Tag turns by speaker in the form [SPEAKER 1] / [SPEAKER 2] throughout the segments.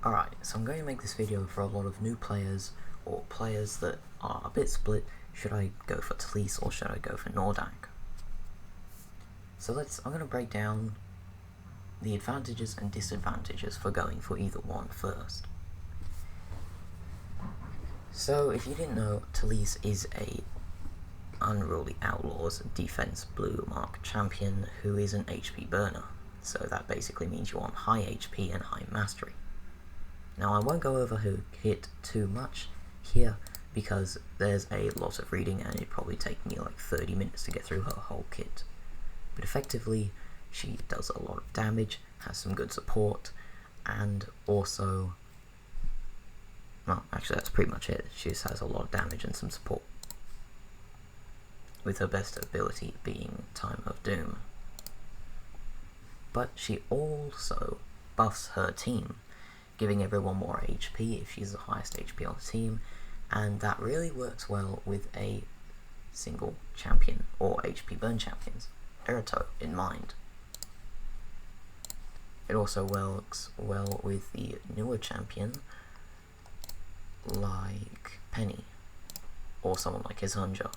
[SPEAKER 1] Alright, so I'm going to make this video for a lot of new players, or players that are a bit split. Should I go for telyss or should I go for Nordak? So I'm going to break down the advantages and disadvantages for going for either one first. So if you didn't know, telyss is a Unruly Outlaws defense blue mark champion who is an HP burner. So that basically means you want high HP and high mastery. Now I won't go over her kit too much here because there's a lot of reading and it'd probably take me like 30 minutes to get through her whole kit. But effectively, she does a lot of damage, has some good support, and also, well, actually that's pretty much it. She just has a lot of damage and some support, with her best ability being Time of Doom. But she also buffs her team, giving everyone more HP if she's the highest HP on the team, and that really works well with a single champion, or HP burn champions, Eroto in mind. It also works well with the newer champion, like Penny, or someone like Izonja.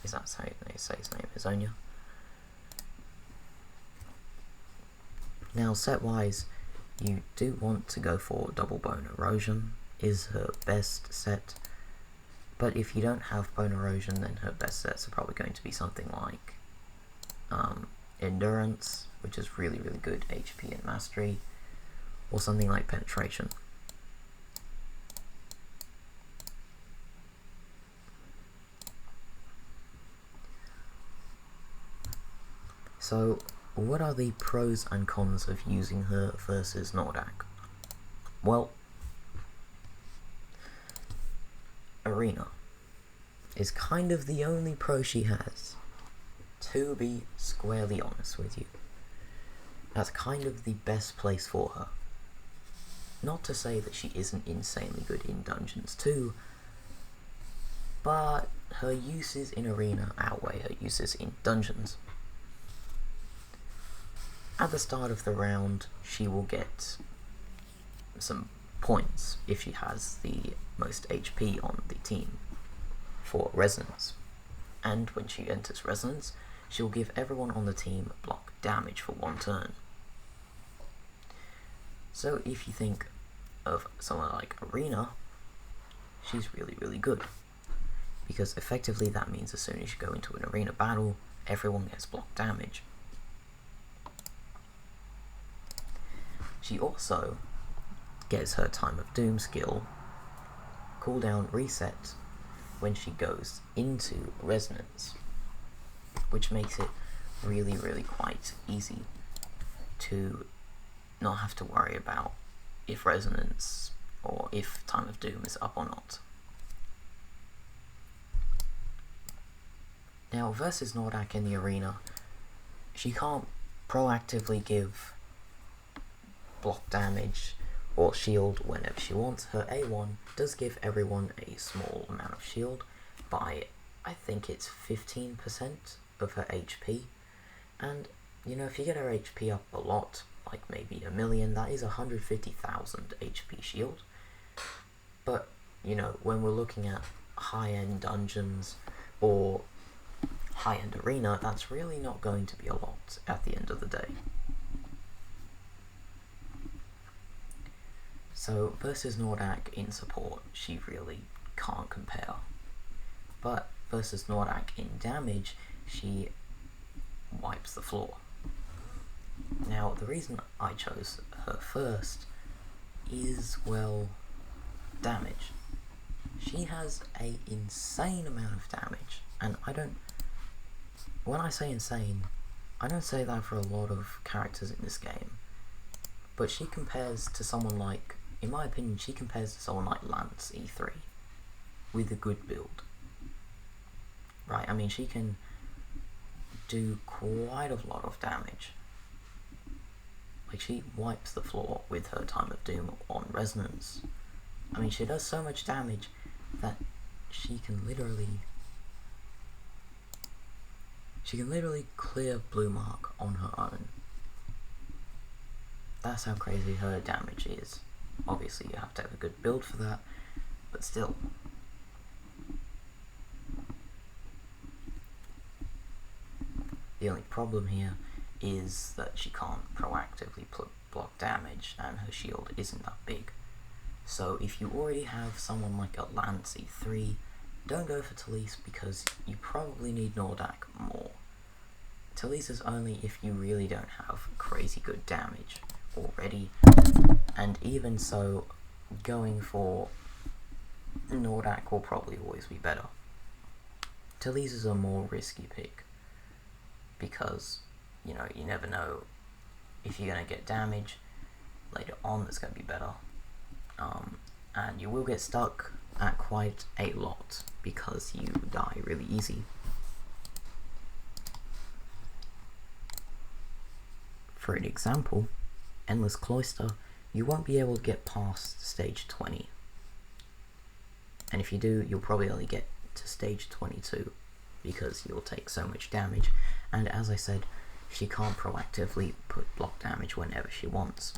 [SPEAKER 1] Is that how they say his name? Izonia? Now, set-wise, you do want to go for double bone erosion, is her best set, but if you don't have bone erosion, then her best sets are probably going to be something like endurance, which is really good HP and mastery, or something like penetration. So, what are the pros and cons of using her versus Nordak? Well, Arena is kind of the only pro she has, to be squarely honest with you. That's kind of the best place for her. Not to say that she isn't insanely good in dungeons too, but her uses in Arena outweigh her uses in dungeons. At the start of the round, she will get some points if she has the most HP on the team for resonance. And when she enters resonance, she will give everyone on the team block damage for one turn. So if you think of someone like Arena, she's really good. Because effectively that means as soon as you go into an arena battle, everyone gets block damage. She also gets her Time of Doom skill cooldown reset when she goes into resonance, which makes it really quite easy to not have to worry about if resonance or if Time of Doom is up or not. Now versus Nordak in the arena, she can't proactively give block damage or shield whenever she wants. Her A1 does give everyone a small amount of shield by, I think it's 15% of her HP, and you know, if you get her HP up a lot, like maybe 1 million, that is 150,000 HP shield. But you know, when we're looking at high-end dungeons or high-end arena, that's really not going to be a lot at the end of the day. So versus Nordak in support, she really can't compare. But versus Nordak in damage, she wipes the floor. Now the reason I chose her first is, well, damage. She has an insane amount of damage, and when I say insane, I don't say that for a lot of characters in this game, but she compares to someone like, in my opinion, she compares to someone like Lance E3 with a good build. Right, I mean, she can do quite a lot of damage. Like, she wipes the floor with her Time of Doom on resonance. I mean, she does so much damage that she can literally clear blue mark on her own. That's how crazy her damage is. Obviously you have to have a good build for that, but still. The only problem here is that she can't proactively block damage, and her shield isn't that big. So if you already have someone like a Lance E3, don't go for telyss, because you probably need Nordak more. Telyss is only if you really don't have crazy good damage already, and even so, going for Nordak will probably always be better. Telyss is a more risky pick, because, you know, you never know if you're going to get damage later on that's going to be better. And you will get stuck at quite a lot, because you die really easy. For an example, Endless Cloister, you won't be able to get past stage 20. And if you do, you'll probably only get to stage 22, because you'll take so much damage, and as I said, she can't proactively put block damage whenever she wants,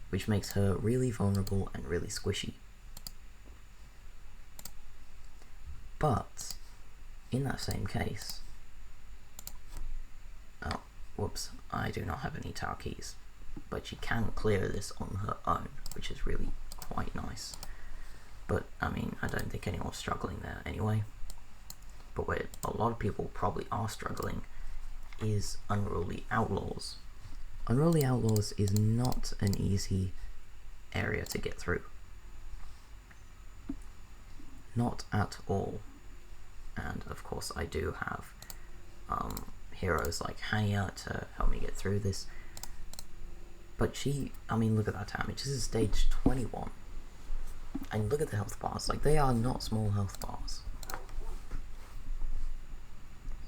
[SPEAKER 1] which makes her really vulnerable and really squishy. But in that same case, oh, whoops, I do not have any tower keys, but she can clear this on her own, which is really quite nice. But I mean, I don't think anyone's struggling there anyway. But where a lot of people probably are struggling is Unruly Outlaws. Unruly Outlaws is not an easy area to get through. Not at all. And of course I do have heroes like Hania to help me get through this. But she, I mean, look at that damage. This is stage 21. And look at the health bars. Like, they are not small health bars.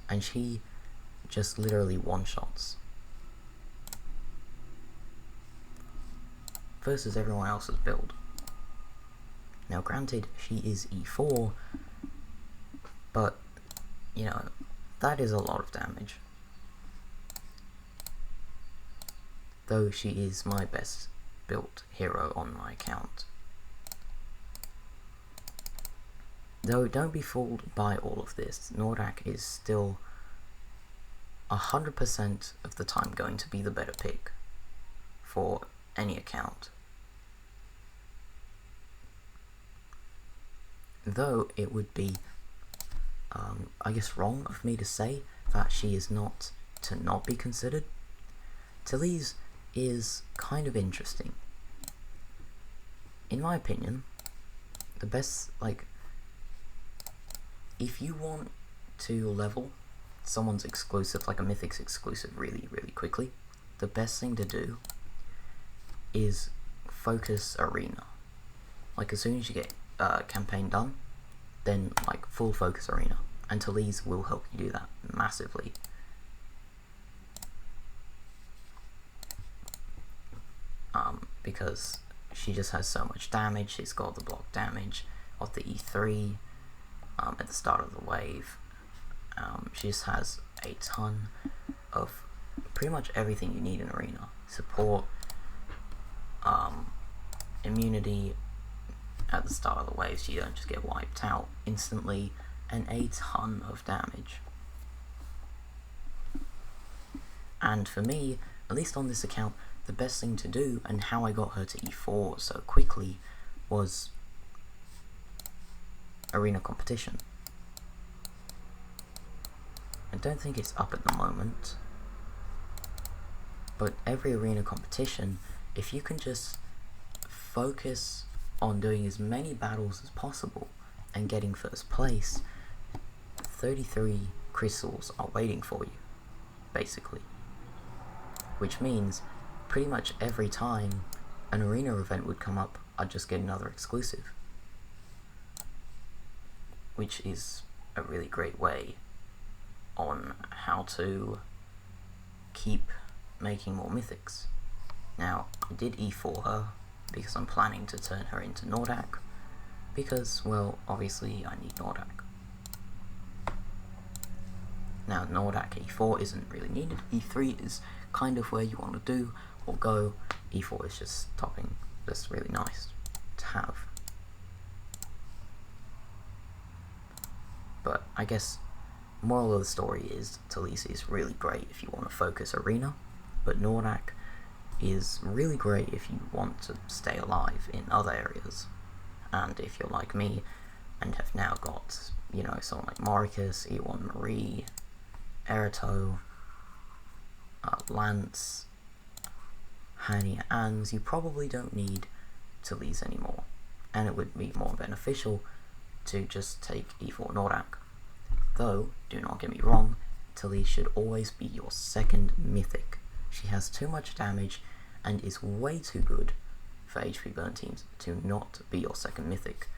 [SPEAKER 1] And she just literally one-shots versus everyone else's build. Now granted, she is E4, but, you know, that is a lot of damage. Though she is my best built hero on my account. Though don't be fooled by all of this, Nordak is still 100% of the time going to be the better pick for any account. Though it would be, I guess, wrong of me to say that she is not to not be considered. telyss is kind of interesting. In my opinion, the best, like, if you want to level someone's exclusive, like a Mythic's exclusive, really, really quickly, the best thing to do is focus Arena. Like, as soon as you get campaign done, then, like, full focus Arena. And telyss will help you do that massively. Because she just has so much damage. She's got the block damage of the E3 at the start of the wave. She just has a ton of pretty much everything you need in Arena. Support, immunity at the start of the wave, so you don't just get wiped out instantly, and a ton of damage. And for me, at least on this account, the best thing to do, and how I got her to E4 so quickly, was Arena competition. I don't think it's up at the moment, but every Arena competition, if you can just focus on doing as many battles as possible and getting first place, 33 crystals are waiting for you, basically. Which means pretty much every time an Arena event would come up, I'd just get another exclusive. Which is a really great way on how to keep making more mythics. Now, I did E4 her because I'm planning to turn her into Nordak, because, well, obviously I need Nordak. Now, Nordak E4 isn't really needed. E3 is kind of where you want to do or go. E4 is just topping, just really nice to have. But I guess moral of the story is telyss is really great if you want to focus arena, but Nordak is really great if you want to stay alive in other areas. And if you're like me and have now got, you know, someone like Maricus, E1 Marie, Erito, Lance, Hani, and you probably don't need telyss anymore, and it would be more beneficial to just take E4 Nordak. Though, do not get me wrong, telyss should always be your second mythic. She has too much damage and is way too good for HP burn teams to not be your second mythic.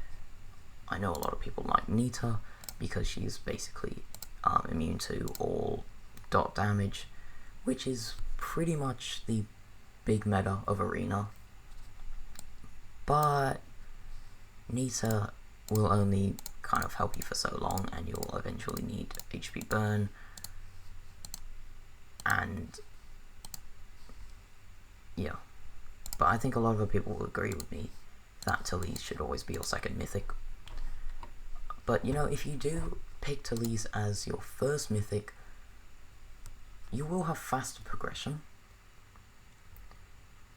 [SPEAKER 1] I know a lot of people like Nita because she's basically immune to all dot damage, which is pretty much the big meta of arena, but Nita will only kind of help you for so long, and you'll eventually need HP burn, and yeah. But I think a lot of people will agree with me that telyss should always be your second mythic. But you know, if you do pick telyss as your first mythic, you will have faster progression,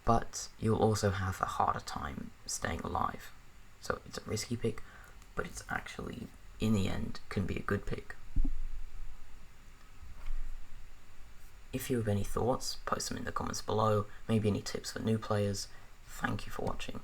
[SPEAKER 1] but you'll also have a harder time staying alive. So it's a risky pick, but it's actually, in the end, can be a good pick. If you have any thoughts, post them in the comments below, maybe any tips for new players. Thank you for watching.